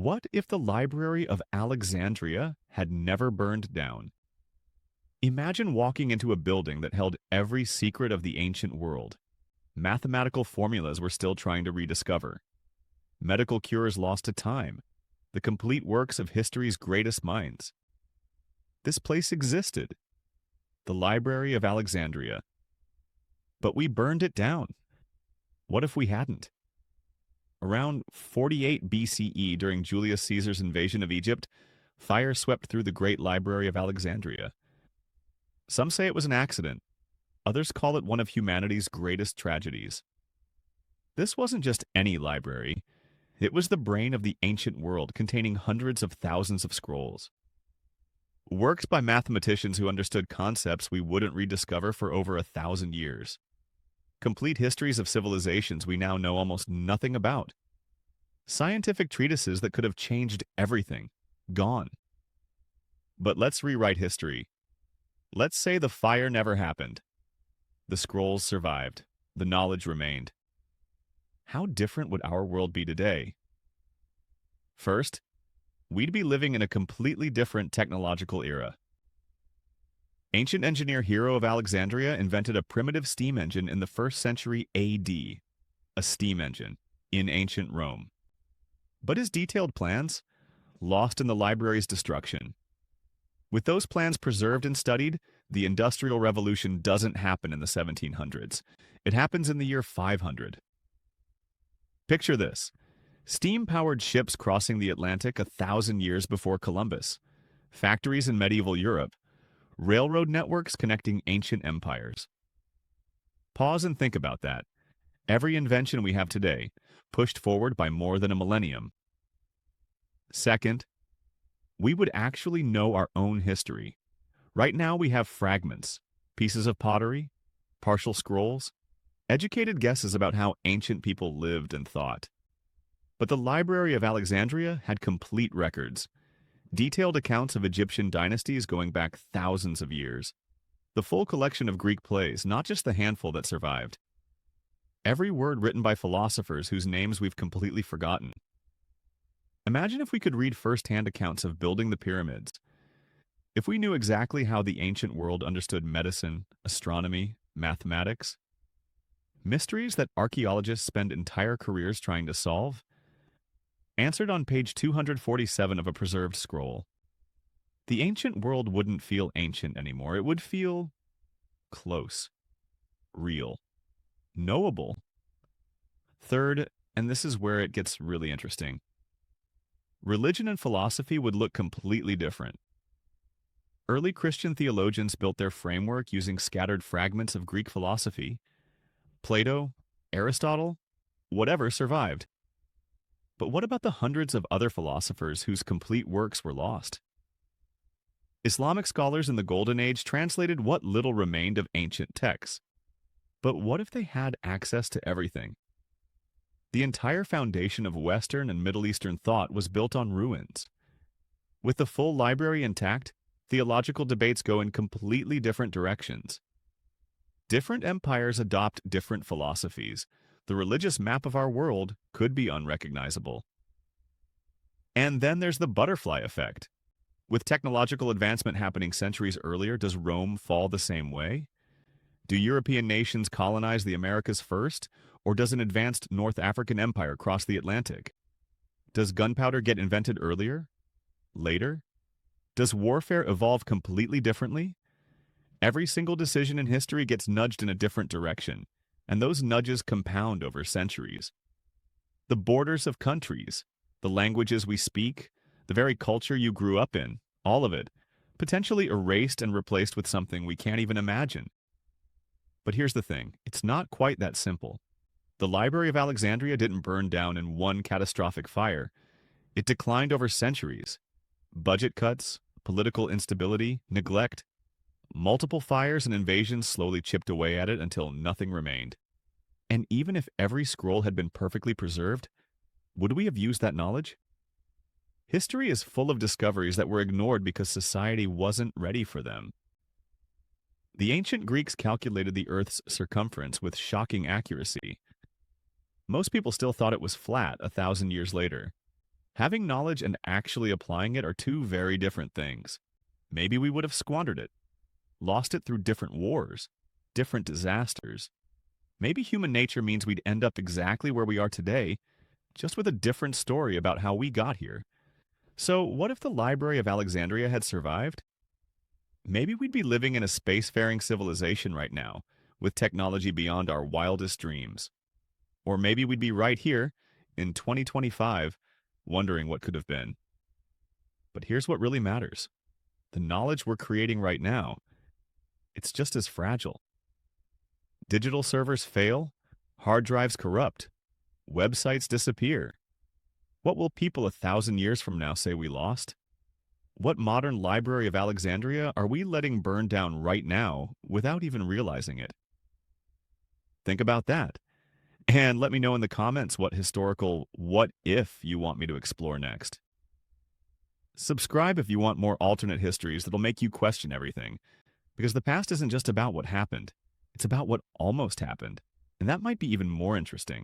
What if the Library of Alexandria had never burned down? Imagine walking into a building that held every secret of the ancient world. Mathematical formulas we're still trying to rediscover. Medical cures lost to time. The complete works of history's greatest minds. This place existed. The Library of Alexandria. But we burned it down. What if we hadn't? Around 48 BCE, during Julius Caesar's invasion of Egypt, fire swept through the great Library of Alexandria. Some say it was an accident. Others call it one of humanity's greatest tragedies. This wasn't just any library. It was the brain of the ancient world, containing hundreds of thousands of scrolls. Works by mathematicians who understood concepts we wouldn't rediscover for over 1,000 years. Complete histories of civilizations we now know almost nothing about. Scientific treatises that could have changed everything. Gone. But let's rewrite history. Let's say the fire never happened. The scrolls survived. The knowledge remained. How different would our world be today? First, we'd be living in a completely different technological era. Ancient engineer Hero of Alexandria invented a primitive steam engine in the 1st century AD. A steam engine in ancient Rome. But his detailed plans? Lost in the library's destruction. With those plans preserved and studied, the Industrial Revolution doesn't happen in the 1700s. It happens in the year 500. Picture this. Steam-powered ships crossing the Atlantic 1,000 years before Columbus. Factories in medieval Europe. Railroad networks connecting ancient empires. Pause and think about that. Every invention we have today, pushed forward by more than a millennium. Second, we would actually know our own history. Right now we have fragments, pieces of pottery, partial scrolls, educated guesses about how ancient people lived and thought. But the Library of Alexandria had complete records, detailed accounts of Egyptian dynasties going back thousands of years, the full collection of Greek plays, not just the handful that survived. Every word written by philosophers whose names we've completely forgotten. Imagine if we could read first-hand accounts of building the pyramids. If we knew exactly how the ancient world understood medicine, astronomy, mathematics. Mysteries that archaeologists spend entire careers trying to solve. Answered on page 247 of a preserved scroll. The ancient world wouldn't feel ancient anymore. It would feel close, real, knowable. Third, and this is where it gets really interesting. Religion and philosophy would look completely different. Early Christian theologians built their framework using scattered fragments of Greek philosophy. Plato, Aristotle, whatever survived. But what about the hundreds of other philosophers whose complete works were lost? Islamic scholars in the Golden Age translated what little remained of ancient texts. But what if they had access to everything? The entire foundation of Western and Middle Eastern thought was built on ruins. With the full library intact, theological debates go in completely different directions. Different empires adopt different philosophies. The religious map of our world could be unrecognizable. And then there's the butterfly effect. With technological advancement happening centuries earlier, does Rome fall the same way? Do European nations colonize the Americas first, or does an advanced North African empire cross the Atlantic? Does gunpowder get invented earlier? Later? Does warfare evolve completely differently? Every single decision in history gets nudged in a different direction, and those nudges compound over centuries. The borders of countries, the languages we speak, the very culture you grew up in, all of it, potentially erased and replaced with something we can't even imagine. But here's the thing, it's not quite that simple. The Library of Alexandria didn't burn down in one catastrophic fire. It declined over centuries. Budget cuts, political instability, neglect. Multiple fires and invasions slowly chipped away at it until nothing remained. And even if every scroll had been perfectly preserved, would we have used that knowledge? History is full of discoveries that were ignored because society wasn't ready for them. The ancient Greeks calculated the Earth's circumference with shocking accuracy. Most people still thought it was flat 1,000 years later. Having knowledge and actually applying it are two very different things. Maybe we would have squandered it, lost it through different wars, different disasters. Maybe human nature means we'd end up exactly where we are today, just with a different story about how we got here. So, what if the Library of Alexandria had survived? Maybe we'd be living in a spacefaring civilization right now, with technology beyond our wildest dreams. Or maybe we'd be right here, in 2025, wondering what could have been. But here's what really matters. The knowledge we're creating right now, it's just as fragile. Digital servers fail, hard drives corrupt, websites disappear. What will people 1,000 years from now say we lost? What modern Library of Alexandria are we letting burn down right now without even realizing it? Think about that. And let me know in the comments what historical what if you want me to explore next. Subscribe if you want more alternate histories that'll make you question everything. Because the past isn't just about what happened, it's about what almost happened. And that might be even more interesting.